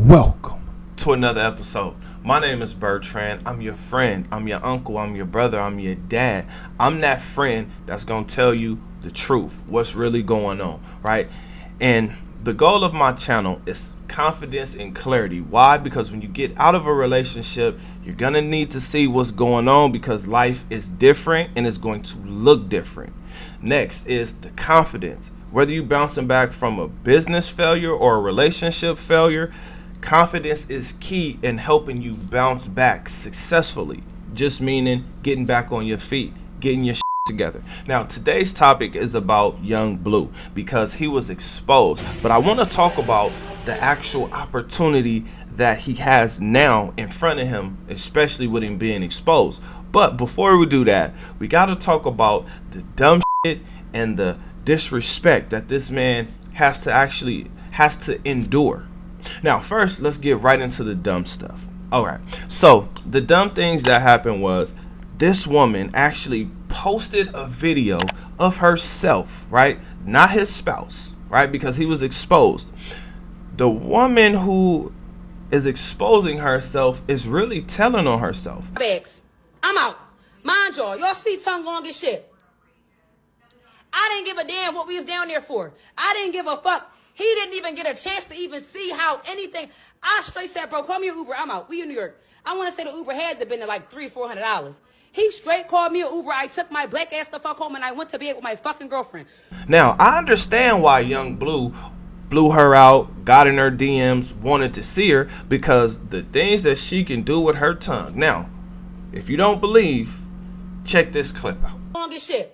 Welcome to another episode. My name is Bertrand. I'm your friend. I'm your uncle. I'm your brother. I'm your dad. I'm that friend that's going to tell you the truth, what's really going on, right? And the goal of my channel is confidence and clarity. Why? Because when you get out of a relationship, you're going to need to see what's going on because life is different and it's going to look different. Next is the confidence. Whether you're bouncing back from a business failure or a relationship failure, confidence is key in helping you bounce back successfully. Just meaning getting back on your feet, getting your together. Now, today's topic is about Young Blue because he was exposed. But I want to talk about the actual opportunity that he has now in front of him, especially with him being exposed. But before we do that, we got to talk about the dumb shit and the disrespect that this man has to endure. Now, first, let's get right into the dumb stuff. All right. So the dumb things that happened was this woman actually posted a video of herself, right? Not his spouse, right? Because he was exposed. The woman who is exposing herself is really telling on herself. Bags. I'm out. Mind y'all see tongue long as shit. I didn't give a damn what we was down there for. I didn't give a fuck. He didn't even get a chance to even see how anything. I straight said, bro, call me an Uber. I'm out. We in New York. I want to say the Uber had to been at like $300-400. He straight called me an Uber. I took my black ass the fuck home and I went to bed with my fucking girlfriend. Now, I understand why Young Blue flew her out, got in her DMs, wanted to see her because the things that she can do with her tongue. Now, if you don't believe, check this clip out. Long as shit.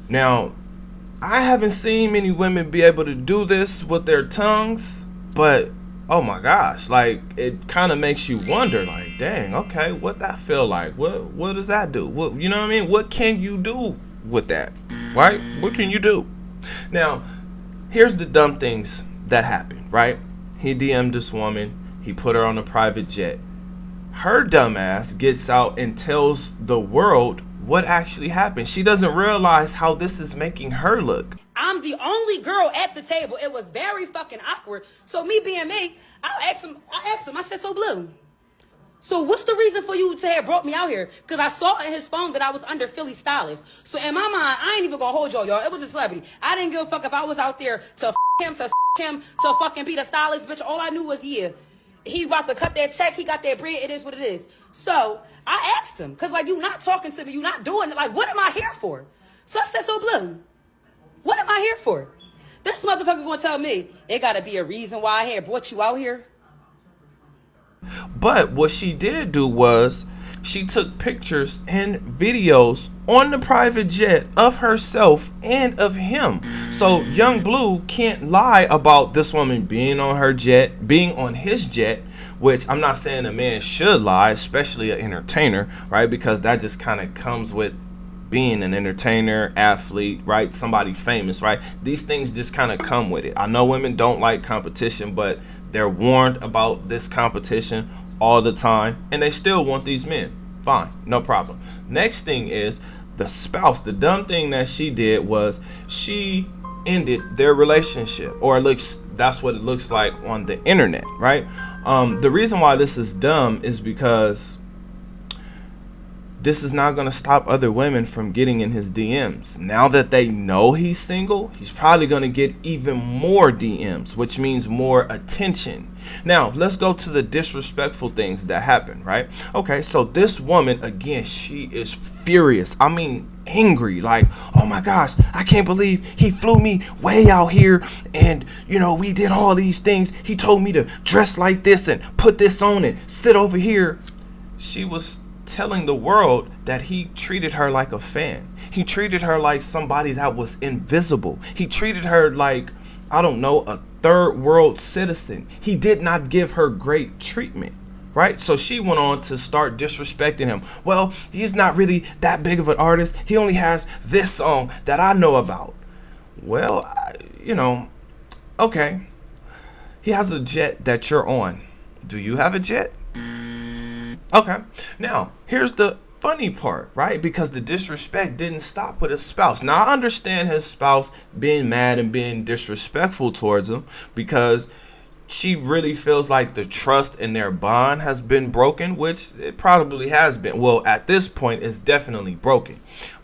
Now, I haven't seen many women be able to do this with their tongues, but oh my gosh, like it kind of makes you wonder, like, dang, okay, what that feel like? What does that do? What, you know what I mean? What can you do with that? Right? What can you do? Now, here's the dumb things that happened, right? He DM'd this woman, he put her on a private jet. Her dumb ass gets out and tells the world what actually happened. She doesn't realize how this is making her look. I'm the only girl at the table. It was very fucking awkward. So me being me, I asked him, I said, so Blue, so what's the reason for you to have brought me out here? Because I saw in his phone that I was under Philly Stylist. So in my mind, I ain't even gonna hold y'all. It was a celebrity. I didn't give a fuck if I was out there to him, to fucking be the stylist, bitch. All I knew was, yeah, he about to cut that check. He got that bread. It is what it is. So I asked him, because, like, you not talking to me. You not doing it. Like, what am I here for? So I said, so Blue, what am I here for? This motherfucker gonna tell me, it gotta be a reason why I had brought you out here. But what she did do was she took pictures and videos on the private jet of herself and of him. So Young Blue can't lie about this woman being on her jet, being on his jet, which I'm not saying a man should lie, especially an entertainer, right? Because that just kind of comes with being an entertainer, athlete, right? Somebody famous, right? These things just kind of come with it. I know women don't like competition, but they're warned about this competition all the time, and they still want these men. Fine, no problem. Next thing is the spouse. The dumb thing that she did was she ended their relationship, or that's what it looks like on the internet, right? The reason why this is dumb is because this is not going to stop other women from getting in his DMs. Now that they know he's single, he's probably going to get even more DMs, which means more attention. Now, let's go to the disrespectful things that happen, right? Okay, so this woman, again, she is furious. I mean, angry. Like, oh my gosh, I can't believe he flew me way out here and, we did all these things. He told me to dress like this and put this on and sit over here. She was telling the world that he treated her like a fan. He treated her like somebody that was invisible. He treated her like, I don't know, a third world citizen. He did not give her great treatment, right? So she went on to start disrespecting him. Well, he's not really that big of an artist. He only has this song that I know about. Well, okay. He has a jet that you're on. Do you have a jet? Okay. Now, here's the funny part, right? Because the disrespect didn't stop with his spouse. Now, I understand his spouse being mad and being disrespectful towards him because she really feels like the trust in their bond has been broken, which it probably has been. Well, at this point, it's definitely broken.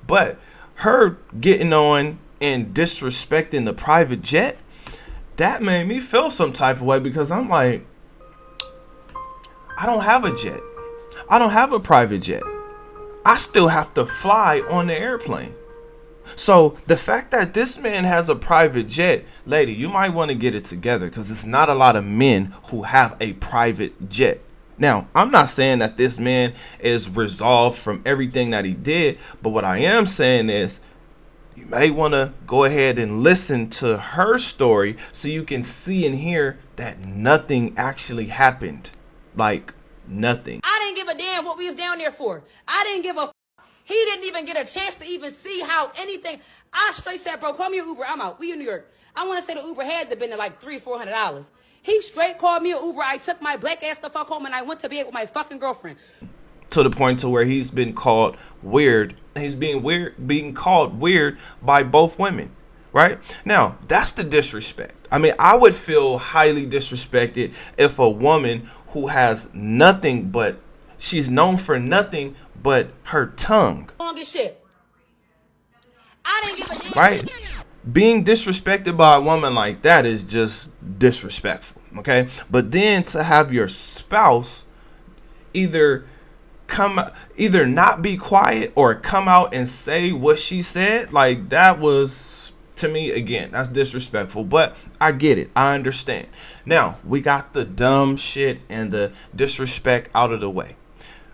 But her getting on and disrespecting the private jet, that made me feel some type of way because I'm like, I don't have a jet. I don't have a private jet. I still have to fly on the airplane. So the fact that this man has a private jet, lady, you might want to get it together because it's not a lot of men who have a private jet. Now, I'm not saying that this man is resolved from everything that he did, but what I am saying is you may want to go ahead and listen to her story so you can see and hear that nothing actually happened. Like nothing. I didn't give a damn what we was down there for. I didn't give a He didn't even get a chance to even see how anything. I straight said, bro, call me an Uber. I'm out. We in New York. I want to say the Uber had to been at like $300-400. He straight called me an Uber. I took my black ass the fuck home and I went to bed with my fucking girlfriend. To the point to where he's been called weird. He's being called weird by both women. Right? Now, that's the disrespect. I mean, I would feel highly disrespected if a woman who has nothing but, she's known for nothing but her tongue. Long as shit. I didn't give a damn. Right? Being disrespected by a woman like that is just disrespectful. Okay? But then to have your spouse either not be quiet or come out and say what she said, like that was, to me, again, that's disrespectful, but I get it. I understand. Now, we got the dumb shit and the disrespect out of the way.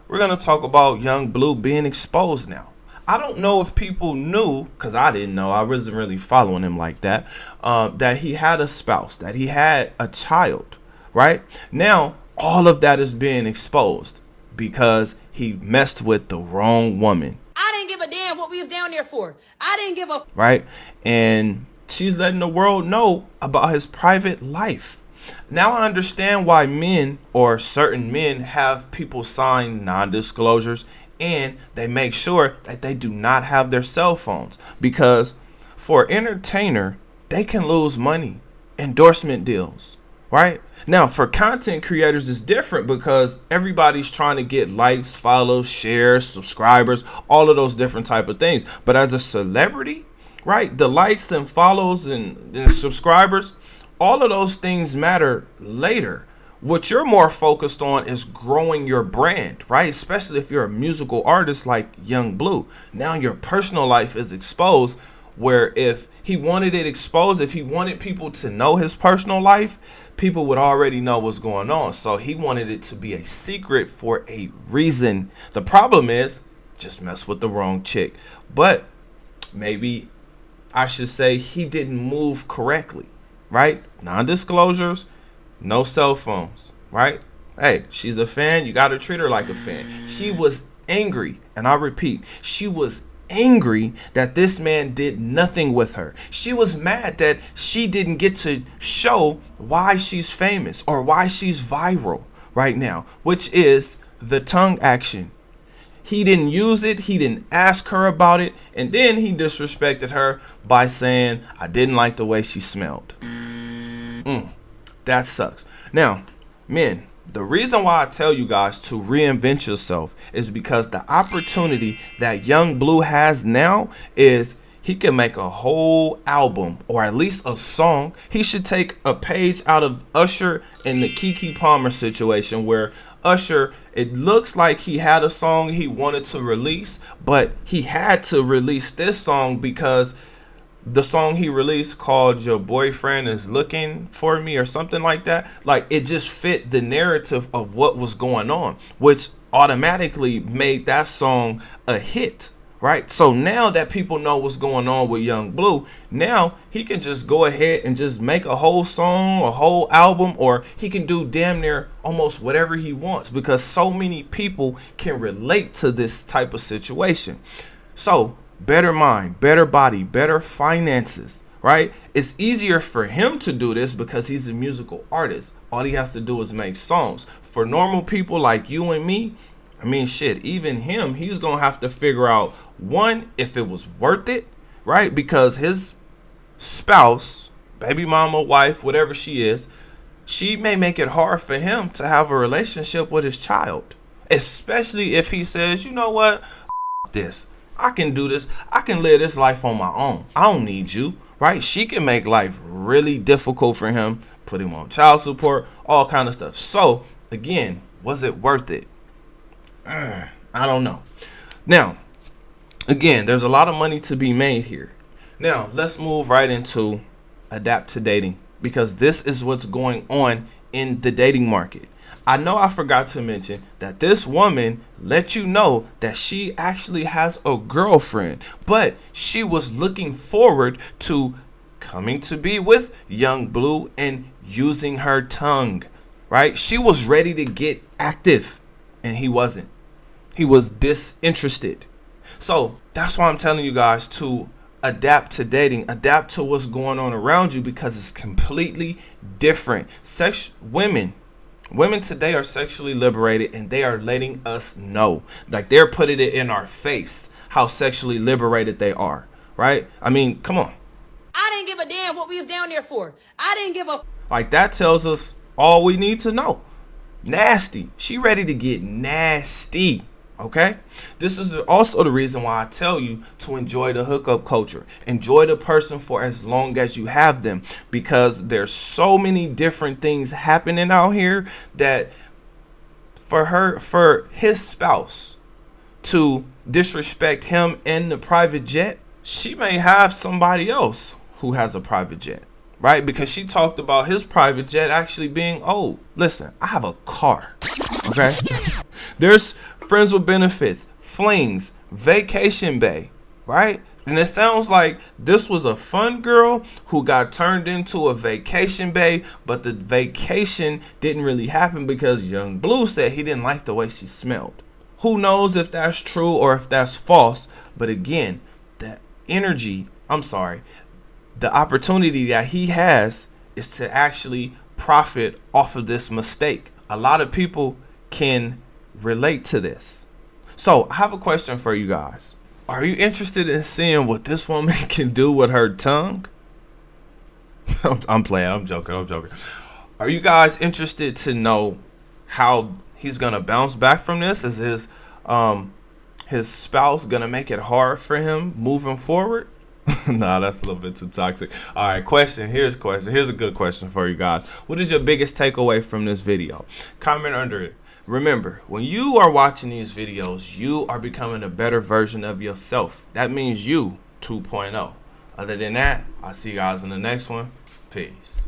We're going to talk about Young Blue being exposed now. I don't know if people knew, because I didn't know. I wasn't really following him like that, that he had a spouse, that he had a child, right? Now, all of that is being exposed because he messed with the wrong woman. I didn't give a damn what we was down there for. I didn't give a right? And she's letting the world know about his private life. Now I understand why men or certain men have people sign non-disclosures and they make sure that they do not have their cell phones because for an entertainer, they can lose money, endorsement deals, right? Now, for content creators, it's different because everybody's trying to get likes, follows, shares, subscribers, all of those different type of things. But as a celebrity, right, the likes and follows and subscribers, all of those things matter later. What you're more focused on is growing your brand, right? Especially if you're a musical artist like Young Blue. Now your personal life is exposed, where if he wanted it exposed, if he wanted people to know his personal life, people would already know what's going on. So he wanted it to be a secret for a reason. The problem is, just mess with the wrong chick. But maybe I should say he didn't move correctly, right? Non-disclosures, no cell phones, right? Hey, she's a fan. You got to treat her like a fan. She was angry. And I repeat, she was angry that this man did nothing with her. She was mad that she didn't get to show why she's famous or why she's viral right now, which is the tongue action. He didn't use it. He didn't ask her about it. And then he disrespected her by saying, I didn't like the way she smelled. That sucks. Now, men, the reason why I tell you guys to reinvent yourself is because the opportunity that Young Blue has now is he can make a whole album or at least a song. He should take a page out of Usher and the Keke Palmer situation where Usher, it looks like he had a song he wanted to release, but he had to release this song because the song he released called Your Boyfriend Is Looking For Me or something like that, like it just fit the narrative of what was going on, which automatically made that song a hit, right? So now that people know what's going on with Young Blue, now he can just go ahead and just make a whole song, a whole album, or he can do damn near almost whatever he wants because so many people can relate to this type of situation. So better mind, better body, better finances, right? It's easier for him to do this because he's a musical artist. All he has to do is make songs. For normal people like you and me, I mean, shit, even him, he's going to have to figure out, one, if it was worth it, right? Because his spouse, baby mama, wife, whatever she is, she may make it hard for him to have a relationship with his child. Especially if he says, you know what, this. I can do this. I can live this life on my own. I don't need you, right? She can make life really difficult for him, put him on child support, all kind of stuff. So, again, was it worth it? I don't know. Now, again, there's a lot of money to be made here. Now, let's move right into adapt to dating, because this is what's going on in the dating market. I know I forgot to mention that this woman let you know that she actually has a girlfriend, but she was looking forward to coming to be with Young Blue and using her tongue, right? She was ready to get active, and he wasn't. He was disinterested. So that's why I'm telling you guys to adapt to dating, adapt to what's going on around you, because it's completely different. Women today are sexually liberated, and they are letting us know, like they're putting it in our face how sexually liberated they are, right? I mean, come on. I didn't give a damn what we was down there for. I didn't give a Like, that tells us all we need to know. Nasty. She ready to get nasty. Okay? This is also the reason why I tell you to enjoy the hookup culture. Enjoy the person for as long as you have them, because there's so many different things happening out here that for his spouse to disrespect him in the private jet, she may have somebody else who has a private jet, right? Because she talked about his private jet actually being old. Listen, I have a car, okay? There's friends with benefits, flings, vacation bay, right? And it sounds like this was a fun girl who got turned into a vacation bay, but the vacation didn't really happen because Young Blue said he didn't like the way she smelled. Who knows if that's true or if that's false? But again, the opportunity that he has is to actually profit off of this mistake. A lot of people can relate to this. So I have a question for you guys. Are you interested in seeing what this woman can do with her tongue? I'm playing. I'm joking. Are you guys interested to know how he's gonna bounce back from this? Is his spouse gonna make it hard for him moving forward? Nah, that's a little bit too toxic. All right, Here's a question. Here's a good question for you guys. What is your biggest takeaway from this video? Comment under it. Remember, when you are watching these videos, you are becoming a better version of yourself. That means you 2.0. Other than that, I'll see you guys in the next one. Peace.